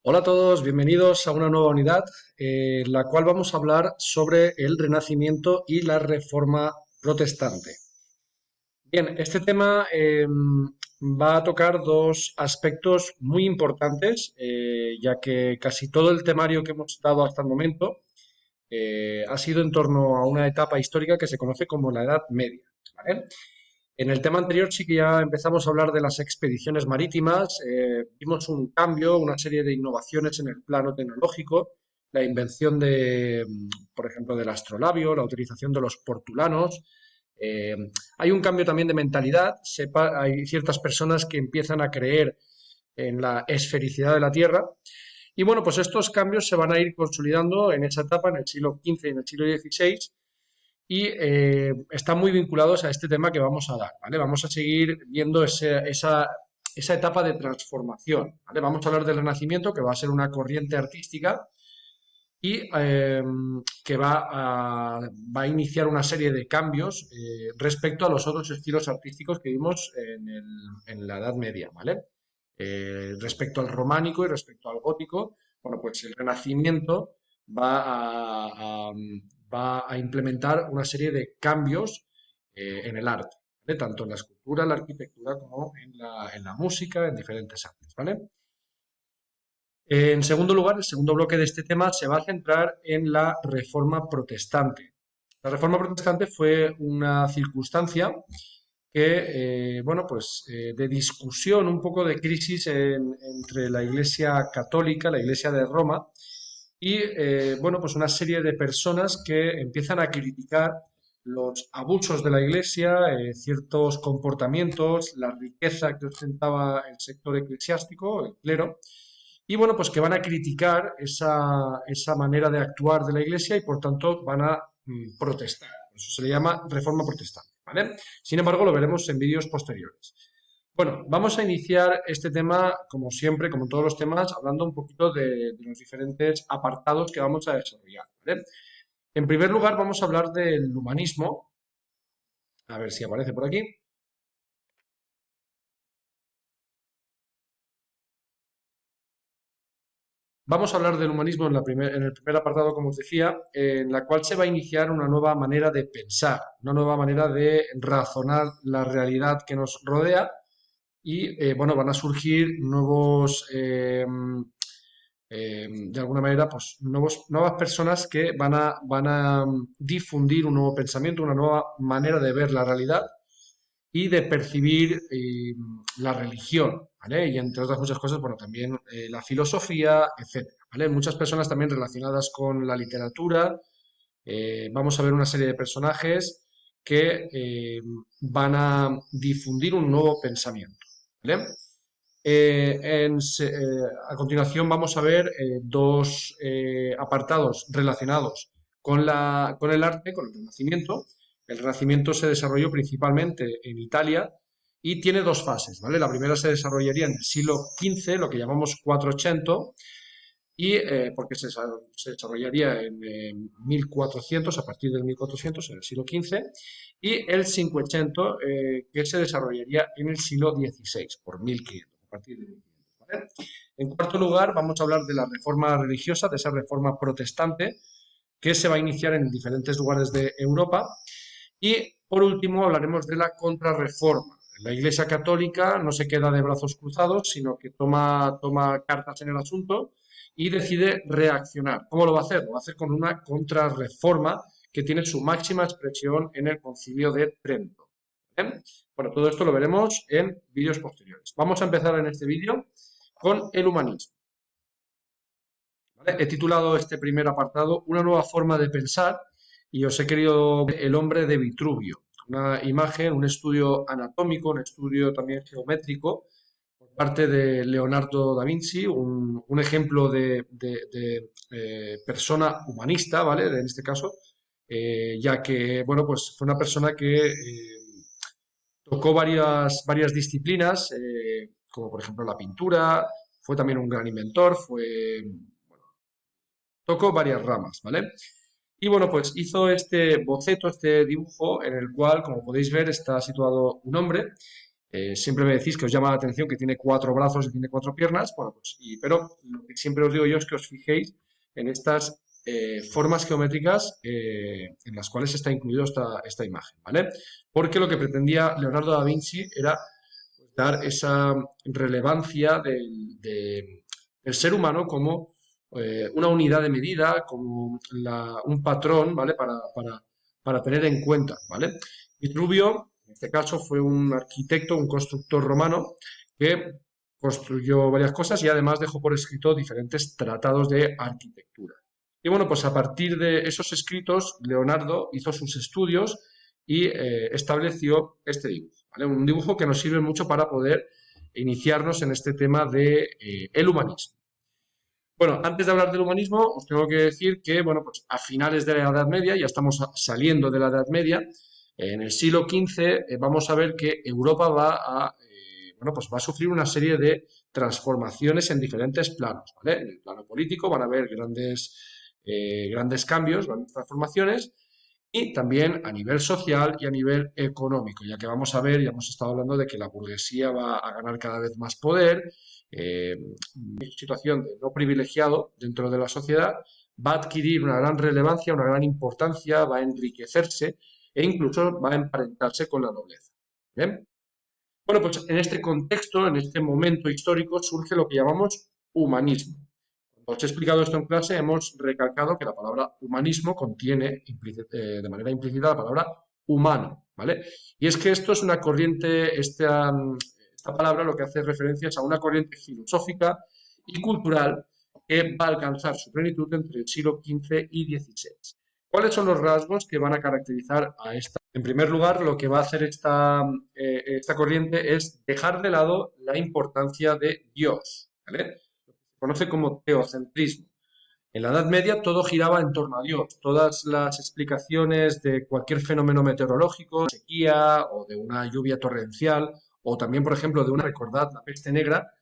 Hola a todos, bienvenidos a una nueva unidad, en la cual vamos a hablar sobre el Renacimiento y la Reforma Protestante. Bien, este tema va a tocar dos aspectos muy importantes, ya que casi todo el temario que hemos dado hasta el momento ha sido en torno a una etapa histórica que se conoce como la Edad Media, ¿vale? En el tema anterior sí que ya empezamos a hablar de las expediciones marítimas, vimos un cambio, una serie de innovaciones en el plano tecnológico, la invención de, por ejemplo, del astrolabio, la utilización de los portulanos. eh, Hay un cambio también de mentalidad, hay ciertas personas que empiezan a creer en la esfericidad de la Tierra. Y bueno, pues estos cambios se van a ir consolidando en esa etapa, en el siglo XV y en el siglo XVI, y están muy vinculados a este tema que vamos a dar, ¿vale? Vamos a seguir viendo esa etapa de transformación, ¿vale? Vamos a hablar del Renacimiento, que va a ser una corriente artística y que va a iniciar una serie de cambios respecto a los otros estilos artísticos que vimos en la Edad Media, ¿vale? Respecto al románico y respecto al gótico, bueno, pues el Renacimiento va a, a- va a implementar una serie de cambios en el arte, ¿vale? Tanto en la escultura, la arquitectura, como en la música, en diferentes artes, ¿vale? En segundo lugar, el segundo bloque de este tema se va a centrar en la Reforma Protestante. La Reforma Protestante fue una circunstancia que, bueno, pues de discusión, un poco de crisis entre la Iglesia Católica, la Iglesia de Roma, y, bueno, pues una serie de personas que empiezan a criticar los abusos de la Iglesia, ciertos comportamientos, la riqueza que ostentaba el sector eclesiástico, el clero, y bueno, pues que van a criticar esa manera de actuar de la Iglesia y por tanto van a protestar. Eso se le llama reforma protestante, ¿vale? Sin embargo, lo veremos en vídeos posteriores. Bueno, vamos a iniciar este tema, como siempre, como en todos los temas, hablando un poquito de los diferentes apartados que vamos a desarrollar, ¿vale? En primer lugar, vamos a hablar del humanismo. A ver si aparece por aquí. Vamos a hablar del humanismo en el primer apartado, como os decía, en la cual se va a iniciar una nueva manera de pensar, una nueva manera de razonar la realidad que nos rodea y, bueno, van a surgir nuevos, de alguna manera, pues nuevas personas que van a difundir un nuevo pensamiento, una nueva manera de ver la realidad y de percibir la religión, ¿vale? Y entre otras muchas cosas, bueno, también la filosofía, etcétera, ¿vale? Muchas personas también relacionadas con la literatura. Vamos a ver una serie de personajes que van a difundir un nuevo pensamiento, ¿vale? A continuación vamos a ver dos apartados relacionados con el arte, con el Renacimiento. El Renacimiento se desarrolló principalmente en Italia y tiene dos fases, ¿vale? La primera se desarrollaría en el siglo XV, lo que llamamos 480, y porque se desarrollaría en 1400, a partir del 1400, en el siglo XV, y el 500, que se desarrollaría en el siglo XVI, por 1500, a partir de 1500, ¿vale? En cuarto lugar, vamos a hablar de la reforma religiosa, de esa reforma protestante, que se va a iniciar en diferentes lugares de Europa. Y por último, hablaremos de la contrarreforma. La Iglesia Católica no se queda de brazos cruzados, sino que toma cartas en el asunto y decide reaccionar. ¿Cómo lo va a hacer? Lo va a hacer con una contrarreforma que tiene su máxima expresión en el Concilio de Trento. ¿Bien? Bueno, todo esto lo veremos en vídeos posteriores. Vamos a empezar en este vídeo con el humanismo, ¿vale? He titulado este primer apartado Una nueva forma de pensar y os he querido El hombre de Vitruvio. Una imagen, un estudio anatómico, un estudio también geométrico por parte de Leonardo da Vinci, un ejemplo de persona humanista, ¿vale? En este caso, ya que, bueno, pues fue una persona que tocó varias disciplinas, como por ejemplo la pintura, fue también un gran inventor, tocó varias ramas, ¿vale? Y bueno, pues hizo este boceto, este dibujo, en el cual, como podéis ver, está situado un hombre. siempre me decís que os llama la atención que tiene 4 brazos y tiene 4 piernas, bueno, pues, pero lo que siempre os digo yo es que os fijéis en estas formas geométricas en las cuales está incluido esta imagen, ¿vale? Porque lo que pretendía Leonardo da Vinci era pues, dar esa relevancia del ser humano como una unidad de medida, como un patrón, ¿vale? Para tener en cuenta, ¿vale? Vitruvio, en este caso, fue un arquitecto, un constructor romano que construyó varias cosas y además dejó por escrito diferentes tratados de arquitectura. Y bueno, pues a partir de esos escritos, Leonardo hizo sus estudios y estableció este dibujo, ¿vale? Un dibujo que nos sirve mucho para poder iniciarnos en este tema de el humanismo. Bueno, antes de hablar del humanismo, os tengo que decir que, bueno, pues a finales de la Edad Media, ya estamos saliendo de la Edad Media, en el siglo XV vamos a ver que Europa bueno, pues va a sufrir una serie de transformaciones en diferentes planos, ¿vale? En el plano político van a haber grandes cambios, grandes transformaciones, y también a nivel social y a nivel económico, ya que vamos a ver, ya hemos estado hablando de que la burguesía va a ganar cada vez más poder, eh, situación de no privilegiado dentro de la sociedad, va a adquirir una gran relevancia, una gran importancia, va a enriquecerse e incluso va a emparentarse con la nobleza. ¿Bien? Bueno, pues en este contexto, en este momento histórico, surge lo que llamamos humanismo. Cuando os he explicado esto en clase, hemos recalcado que la palabra humanismo contiene de manera implícita la palabra humano, ¿vale? Y es que esto es una corriente, esta palabra lo que hace referencia es a una corriente filosófica y cultural que va a alcanzar su plenitud entre el siglo XV y XVI. ¿Cuáles son los rasgos que van a caracterizar a esta? En primer lugar, lo que va a hacer esta corriente es dejar de lado la importancia de Dios, ¿vale? Conoce como teocentrismo. En la Edad Media todo giraba en torno a Dios. Todas las explicaciones de cualquier fenómeno meteorológico, sequía o de una lluvia torrencial, o también, por ejemplo, recordad, la peste negra,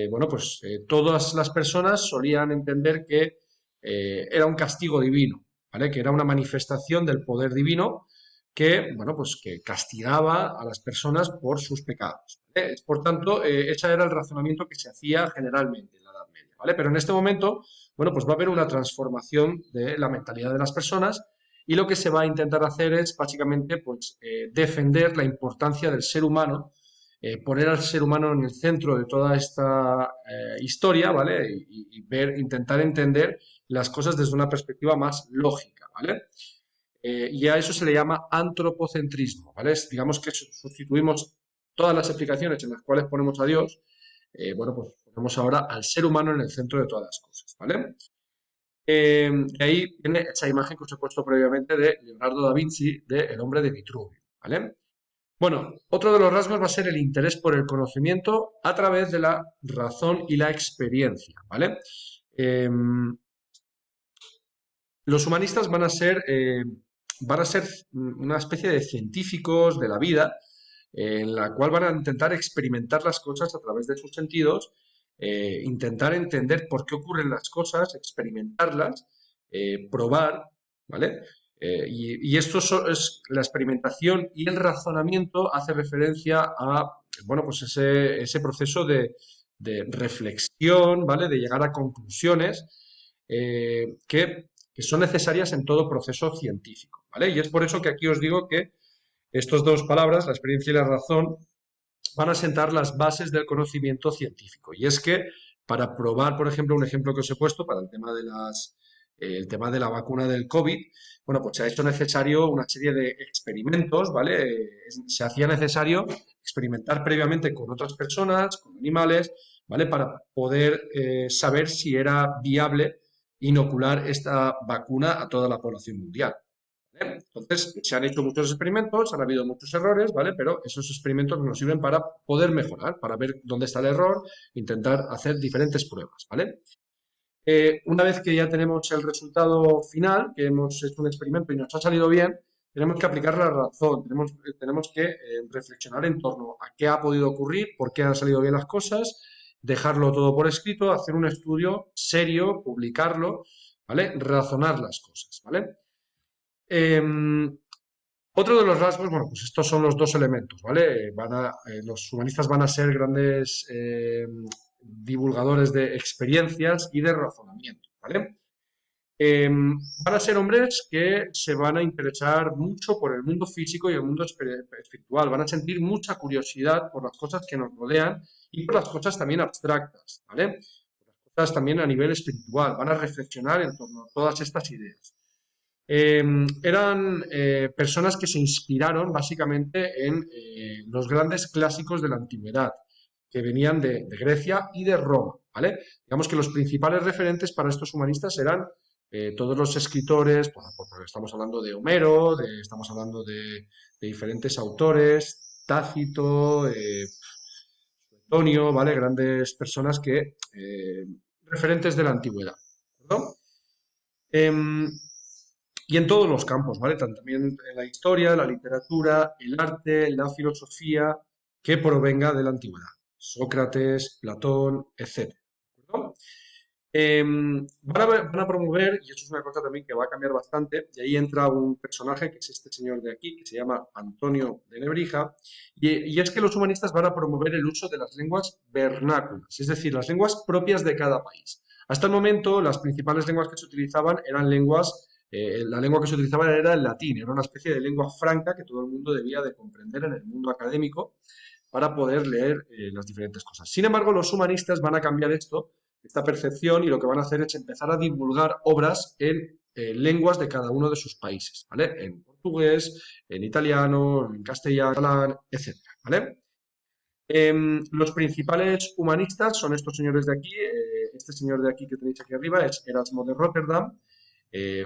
bueno, pues todas las personas solían entender que era un castigo divino, ¿vale? Que era una manifestación del poder divino que, bueno, pues que castigaba a las personas por sus pecados, ¿vale? Por tanto, ese era el razonamiento que se hacía generalmente en la Edad Media, ¿vale? Pero en este momento, bueno, pues va a haber una transformación de la mentalidad de las personas y lo que se va a intentar hacer es básicamente pues, defender la importancia del ser humano, poner al ser humano en el centro de toda esta historia, ¿vale? Intentar entender las cosas desde una perspectiva más lógica, ¿vale? Y a eso se le llama antropocentrismo, ¿vale? Digamos que sustituimos todas las explicaciones en las cuales ponemos a Dios, bueno, pues ponemos ahora al ser humano en el centro de todas las cosas, ¿vale? Y ahí viene esa imagen que os he puesto previamente de Leonardo da Vinci, de El hombre de Vitruvio, ¿vale? Bueno, otro de los rasgos va a ser el interés por el conocimiento a través de la razón y la experiencia, ¿vale? Los humanistas van a ser una especie de científicos de la vida, en la cual van a intentar experimentar las cosas a través de sus sentidos, intentar entender por qué ocurren las cosas, experimentarlas, probar, ¿vale? Y esto es la experimentación y el razonamiento hace referencia a, bueno, pues ese proceso de reflexión, ¿vale? De llegar a conclusiones que son necesarias en todo proceso científico, ¿vale? Y es por eso que aquí os digo que estas dos palabras, la experiencia y la razón, van a sentar las bases del conocimiento científico. Y es que para probar, por ejemplo, un ejemplo que os he puesto para el tema de la vacuna del COVID, bueno, pues se ha hecho necesario una serie de experimentos, ¿vale? Se hacía necesario experimentar previamente con otras personas, con animales, ¿vale? Para poder saber si era viable inocular esta vacuna a toda la población mundial. ¿Vale? Entonces, se han hecho muchos experimentos, han habido muchos errores, ¿vale? Pero esos experimentos nos sirven para poder mejorar, para ver dónde está el error, intentar hacer diferentes pruebas, ¿vale? Una vez que ya tenemos el resultado final, que hemos hecho un experimento y nos ha salido bien, tenemos que aplicar la razón, tenemos que reflexionar en torno a qué ha podido ocurrir, por qué han salido bien las cosas, dejarlo todo por escrito, hacer un estudio serio, publicarlo, ¿vale? Razonar las cosas, ¿vale? Em, Otro de los rasgos, bueno, pues estos son los dos elementos, ¿vale? Los humanistas van a ser grandes divulgadores de experiencias y de razonamiento, ¿vale? Van a ser hombres que se van a interesar mucho por el mundo físico y el mundo espiritual, van a sentir mucha curiosidad por las cosas que nos rodean y por las cosas también abstractas, ¿vale? Por las cosas también a nivel espiritual, van a reflexionar en torno a todas estas ideas. Eran personas que se inspiraron básicamente en los grandes clásicos de la antigüedad, que venían de Grecia y de Roma, ¿vale? Digamos que los principales referentes para estos humanistas eran todos los escritores, porque estamos hablando de Homero, estamos hablando de diferentes autores, Tácito, Antonio, ¿vale? Grandes personas referentes de la antigüedad, ¿de acuerdo? Em, y en todos los campos, ¿vale? También en la historia, la literatura, el arte, la filosofía, que provenga de la antigüedad. Sócrates, Platón, etc. ¿De acuerdo? Van a promover, y eso es una cosa también que va a cambiar bastante, y ahí entra un personaje que es este señor de aquí, que se llama Antonio de Nebrija, y es que los humanistas van a promover el uso de las lenguas vernáculas, es decir, las lenguas propias de cada país. Hasta el momento, las principales lenguas que se utilizaban eran la lengua que se utilizaba era el latín, era una especie de lengua franca que todo el mundo debía de comprender en el mundo académico para poder leer las diferentes cosas. Sin embargo, los humanistas van a cambiar esta percepción, y lo que van a hacer es empezar a divulgar obras en lenguas de cada uno de sus países, ¿vale? En portugués, en italiano, en castellano, catalán, etcétera, ¿vale? Los principales humanistas son estos señores de aquí. Este señor de aquí que tenéis aquí arriba es Erasmo de Rotterdam.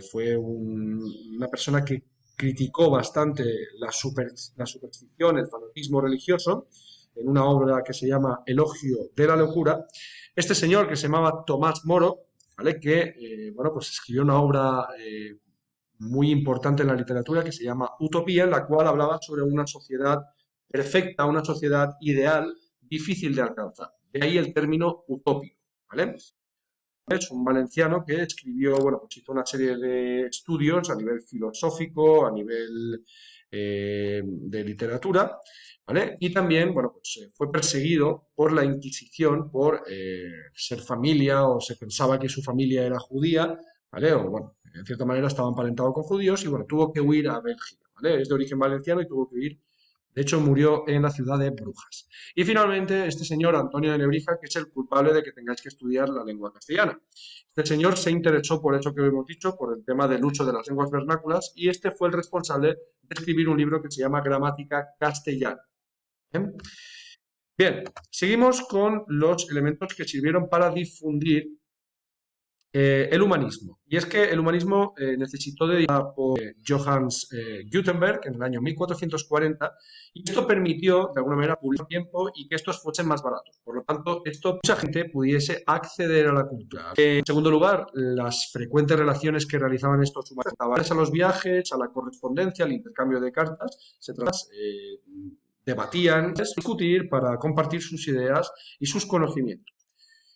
Fue una persona que criticó bastante la superstición, el fanatismo religioso, en una obra que se llama Elogio de la locura. Este señor, que se llamaba Tomás Moro, ¿vale? Que bueno, pues escribió una obra muy importante en la literatura que se llama Utopía, en la cual hablaba sobre una sociedad perfecta, una sociedad ideal, difícil de alcanzar. De ahí el término utópico, ¿vale? Es un valenciano que escribió, bueno, pues hizo una serie de estudios a nivel filosófico, a nivel de literatura, ¿vale? Y también, bueno, pues fue perseguido por la Inquisición por ser familia, o se pensaba que su familia era judía, ¿vale? O bueno, en cierta manera estaba emparentado con judíos y bueno, tuvo que huir a Bélgica, ¿vale? Es de origen valenciano y tuvo que huir. De hecho, murió en la ciudad de Brujas. Y finalmente, este señor, Antonio de Nebrija, que es el culpable de que tengáis que estudiar la lengua castellana. Este señor se interesó por eso que hemos dicho, por el tema del uso de las lenguas vernáculas, y este fue el responsable de escribir un libro que se llama Gramática Castellana. ¿Bien? Bien, seguimos con los elementos que sirvieron para difundir el humanismo. Y es que el humanismo necesitó de por Johannes Gutenberg en el año 1440, y esto permitió de alguna manera publicar tiempo y que estos fuesen más baratos. Por lo tanto, esto mucha gente pudiese acceder a la cultura. En segundo lugar, las frecuentes relaciones que realizaban estos humanistas a los viajes, a la correspondencia, al intercambio de cartas, debatían, discutir para compartir sus ideas y sus conocimientos.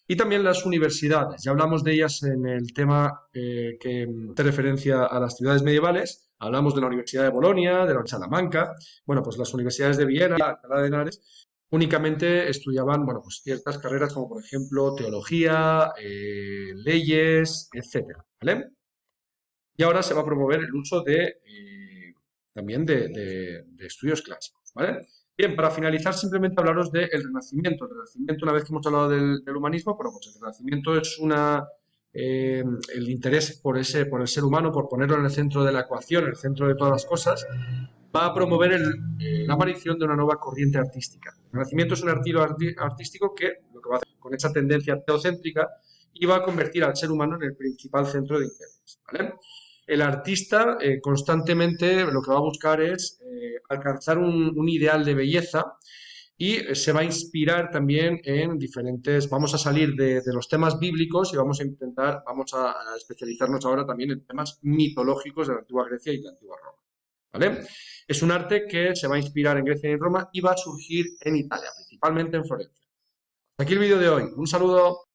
Y también las universidades. Ya hablamos de ellas en el tema que hace referencia a las ciudades medievales. Hablamos de la Universidad de Bolonia, de la de Salamanca. Bueno, pues las universidades de Viena, Alcalá de Henares, únicamente estudiaban, bueno, pues ciertas carreras como por ejemplo teología, leyes, etcétera, ¿vale? Y ahora se va a promover el uso también de estudios clásicos, ¿vale? Bien, para finalizar, simplemente hablaros del Renacimiento. El Renacimiento, una vez que hemos hablado del humanismo, bueno, pues el Renacimiento es el interés por el ser humano, por ponerlo en el centro de la ecuación, en el centro de todas las cosas, va a promover la aparición de una nueva corriente artística. El Renacimiento es un estilo artístico que lo que va a hacer con esa tendencia teocéntrica y va a convertir al ser humano en el principal centro de interés, ¿vale? El artista constantemente lo que va a buscar es alcanzar un ideal de belleza, y se va a inspirar también en diferentes, vamos a salir de los temas bíblicos y vamos a especializarnos ahora también en temas mitológicos de la antigua Grecia y de la antigua Roma, ¿vale? Es un arte que se va a inspirar en Grecia y en Roma y va a surgir en Italia, principalmente en Florencia. Hasta aquí el vídeo de hoy. Un saludo.